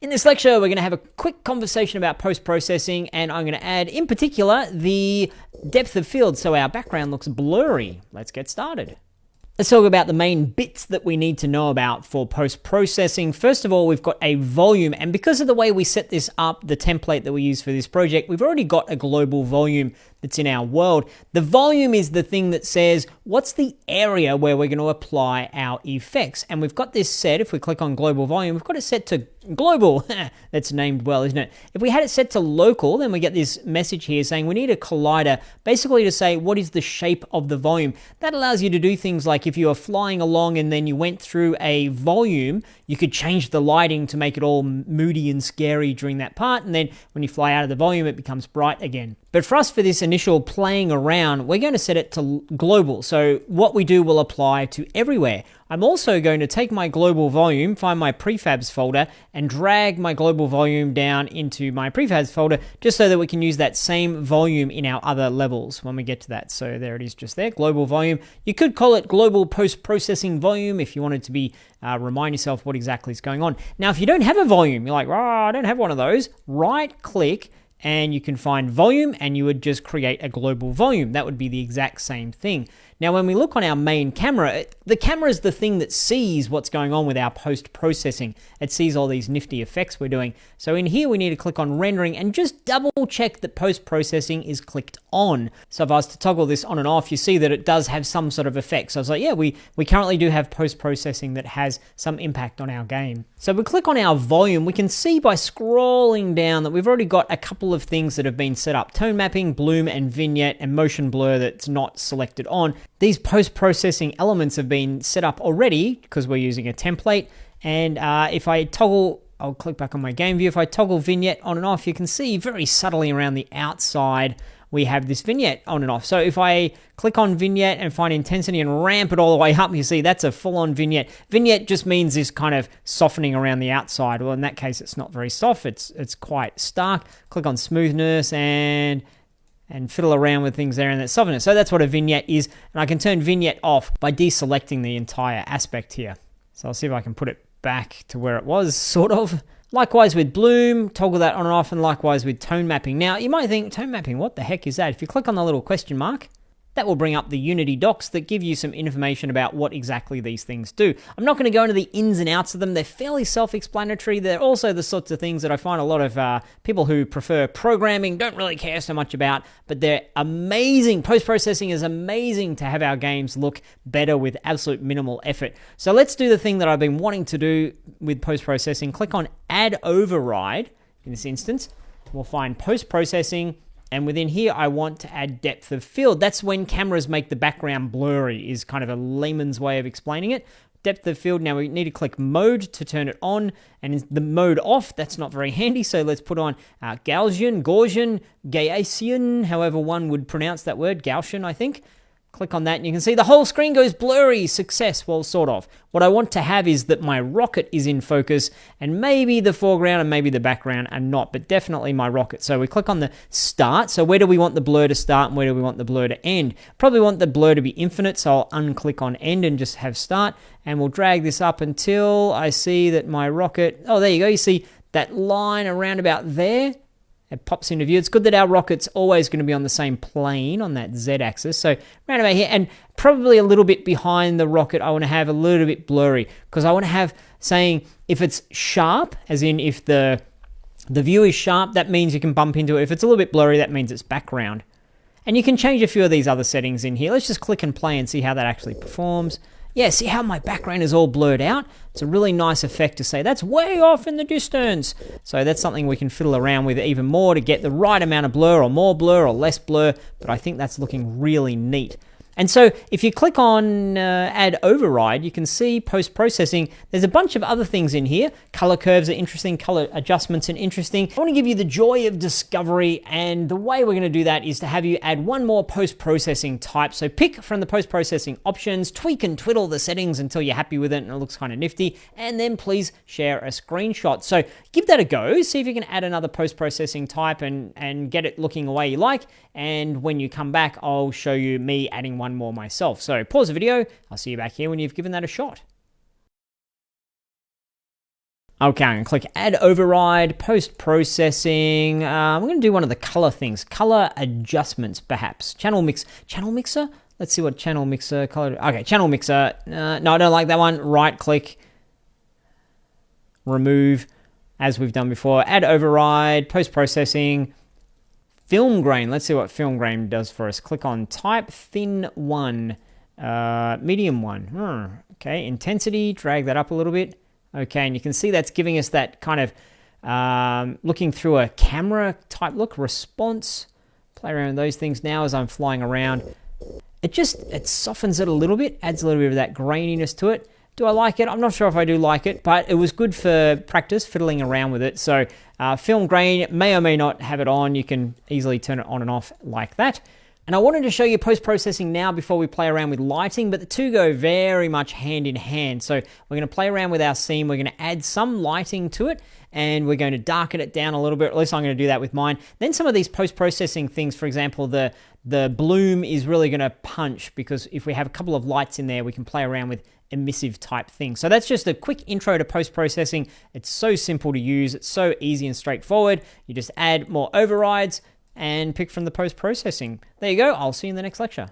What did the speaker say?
In this lecture, we're going to have a quick conversation about post-processing, and I'm going to add, in particular, the depth of field so our background looks blurry. Let's get started. Let's talk about the main bits that we need to know about for post-processing. First of all, we've got a volume, and because of the way we set this up, the template that we use for this project, we've already got a global volume that's in our world. The volume is the thing that says, what's the area where we're going to apply our effects? And we've got this set, if we click on global volume, we've got it set to global. That's named well, isn't it? If we had it set to local, then we get this message here saying we need a collider, basically to say what is the shape of the volume. That allows you to do things like if you are flying along and then you went through a volume, you could change the lighting to make it all moody and scary during that part, and then when you fly out of the volume, it becomes bright again. But for us, for this initial playing around, we're going to set it to global. So what we do will apply to everywhere. I'm also going to take my global volume, find my prefabs folder, and drag my global volume down into my prefabs folder, just so that we can use that same volume in our other levels when we get to that. So there it is just there, global volume. You could call it global post-processing volume if you wanted to be remind yourself what exactly is going on. Now, if you don't have a volume, you're like, I don't have one of those, right-click, and you can find volume, and you would just create a global volume. That would be the exact same thing. Now, when we look on our main camera, the camera is the thing that sees what's going on with our post-processing. It sees all these nifty effects we're doing. So in here, we need to click on rendering and just double check that post-processing is clicked on. So if I was to toggle this on and off, you see that it does have some sort of effect. So I was like, yeah, we currently do have post-processing that has some impact on our game. So if we click on our volume, we can see by scrolling down that we've already got a couple of things that have been set up. Tone mapping, bloom and vignette, and motion blur that's not selected on. These post-processing elements have been set up already because we're using a template. And if I toggle, I'll click back on my game view. If I toggle vignette on and off, you can see very subtly around the outside, we have this vignette on and off. So if I click on vignette and find intensity and ramp it all the way up, you see that's a full-on vignette. Vignette just means this kind of softening around the outside. Well, in that case, it's not very soft. It's quite stark. Click on smoothness and fiddle around with things there in that softness. So that's what a vignette is. And I can turn vignette off by deselecting the entire aspect here. So I'll see if I can put it back to where it was, sort of. Likewise with bloom, toggle that on and off, and likewise with tone mapping. Now, you might think, tone mapping, what the heck is that? If you click on the little question mark, that will bring up the Unity docs that give you some information about what exactly these things do. I'm not going to go into the ins and outs of them. They're fairly self-explanatory. They're also the sorts of things that I find a lot of people who prefer programming don't really care so much about, but they're amazing. Post-processing is amazing to have our games look better with absolute minimal effort. So let's do the thing that I've been wanting to do with post-processing. Click on Add Override in this instance. We'll find post-processing. And within here, I want to add depth of field. That's when cameras make the background blurry, is kind of a layman's way of explaining it. Depth of field, now we need to click mode to turn it on, and the mode off, that's not very handy, so let's put on Gaussian, Gaussian, however one would pronounce that word, Gaussian, I think. Click on that and you can see the whole screen goes blurry. Success, well, sort of. What I want to have is that my rocket is in focus and maybe the foreground and maybe the background are not, but definitely my rocket. So we click on the start. So where do we want the blur to start and where do we want the blur to end? Probably want the blur to be infinite, so I'll unclick on end and just have start, and we'll drag this up until I see that my rocket, oh, there you go. You see that line around about there. It pops into view. It's good that our rocket's always going to be on the same plane on that Z-axis. So round about here, and probably a little bit behind the rocket, I want to have a little bit blurry because I want to have saying if it's sharp, as in if the view is sharp, that means you can bump into it. If it's a little bit blurry, that means it's background. And you can change a few of these other settings in here. Let's just click and play and see how that actually performs. Yeah, see how my background is all blurred out? It's a really nice effect to say, that's way off in the distance. So that's something we can fiddle around with even more to get the right amount of blur or more blur or less blur, but I think that's looking really neat. And so if you click on Add Override, you can see post-processing, there's a bunch of other things in here. Color curves are interesting, color adjustments are interesting. I want to give you the joy of discovery, and the way we're going to do that is to have you add one more post-processing type. So pick from the post-processing options, tweak and twiddle the settings until you're happy with it and it looks kind of nifty, and then please share a screenshot. So give that a go, see if you can add another post-processing type and get it looking the way you like, and when you come back, I'll show you me adding one more myself. So pause the video. I'll see you back here when you've given that a shot. Okay, I'm going to click Add Override, Post-Processing. We're going to do one of the color things. Color adjustments, perhaps. Channel mixer? Let's see what channel mixer color. Okay, channel mixer. No, I don't like that one. Right-click. Remove, as we've done before. Add Override, Post-Processing. Film grain. Let's see what film grain does for us. Click on Type, Thin 1, Medium 1. Okay, Intensity. Drag that up a little bit. Okay, and you can see that's giving us that kind of looking through a camera type look. Response, play around with those things now as I'm flying around. It softens it a little bit, adds a little bit of that graininess to it. Do I like it? I'm not sure if I do like it, but it was good for practice, fiddling around with it. So film grain may or may not have it on. You can easily turn it on and off like that. And I wanted to show you post-processing now before we play around with lighting, but the two go very much hand in hand. So we're going to play around with our scene. We're going to add some lighting to it, and we're going to darken it down a little bit. At least I'm going to do that with mine. Then some of these post-processing things, for example, the bloom is really going to punch, because if we have a couple of lights in there, we can play around with emissive type things. So that's just a quick intro to post-processing. It's so simple to use. It's so easy and straightforward. You just add more overrides and pick from the post-processing. There you go. I'll see you in the next lecture.